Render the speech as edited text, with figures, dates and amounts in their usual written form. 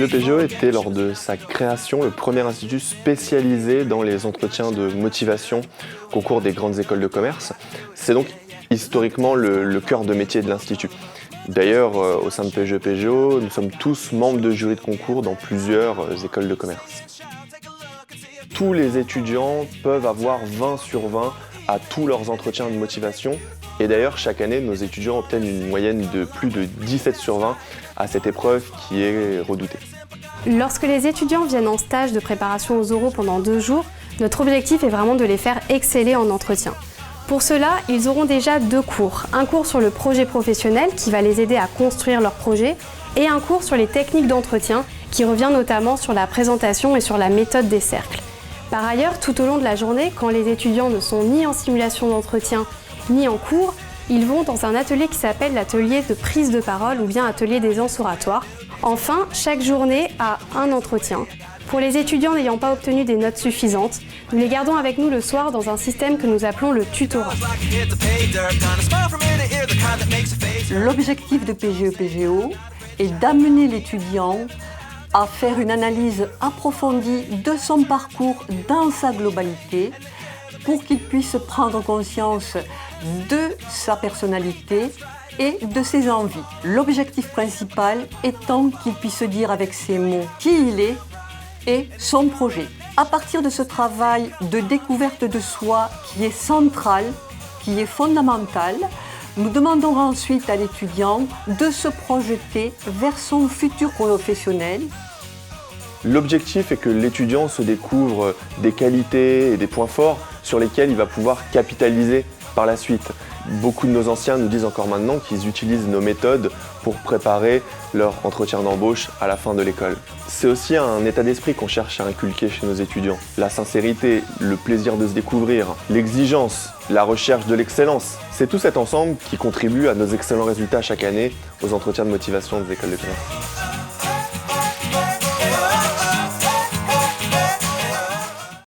PGE était lors de sa création le premier institut spécialisé dans les entretiens de motivation au concours des grandes écoles de commerce. C'est donc historiquement le cœur de métier de l'institut. D'ailleurs, au sein de PGE-PGO, nous sommes tous membres de jury de concours dans plusieurs écoles de commerce. Tous les étudiants peuvent avoir 20 sur 20 à tous leurs entretiens de motivation. Et d'ailleurs, chaque année, nos étudiants obtiennent une moyenne de plus de 17 sur 20 à cette épreuve qui est redoutée. Lorsque les étudiants viennent en stage de préparation aux oraux pendant 2 jours, notre objectif est vraiment de les faire exceller en entretien. Pour cela, ils auront déjà 2 cours. Un cours sur le projet professionnel qui va les aider à construire leur projet et un cours sur les techniques d'entretien qui revient notamment sur la présentation et sur la méthode des cercles. Par ailleurs, tout au long de la journée, quand les étudiants ne sont ni en simulation d'entretien ni en cours, ils vont dans un atelier qui s'appelle l'atelier de prise de parole ou bien atelier d'aisance oratoire. Enfin, chaque journée a un entretien. Pour les étudiants n'ayant pas obtenu des notes suffisantes, nous les gardons avec nous le soir dans un système que nous appelons le tutorat. L'objectif de PGE-PGO est d'amener l'étudiant à faire une analyse approfondie de son parcours dans sa globalité pour qu'il puisse prendre conscience de sa personnalité et de ses envies. L'objectif principal étant qu'il puisse dire avec ses mots qui il est et son projet. À partir de ce travail de découverte de soi qui est central, qui est fondamental, nous demandons ensuite à l'étudiant de se projeter vers son futur professionnel. L'objectif est que l'étudiant se découvre des qualités et des points forts sur lesquels il va pouvoir capitaliser par la suite. Beaucoup de nos anciens nous disent encore maintenant qu'ils utilisent nos méthodes pour préparer leur entretien d'embauche à la fin de l'école. C'est aussi un état d'esprit qu'on cherche à inculquer chez nos étudiants. La sincérité, le plaisir de se découvrir, l'exigence, la recherche de l'excellence. C'est tout cet ensemble qui contribue à nos excellents résultats chaque année aux entretiens de motivation des écoles de commerce.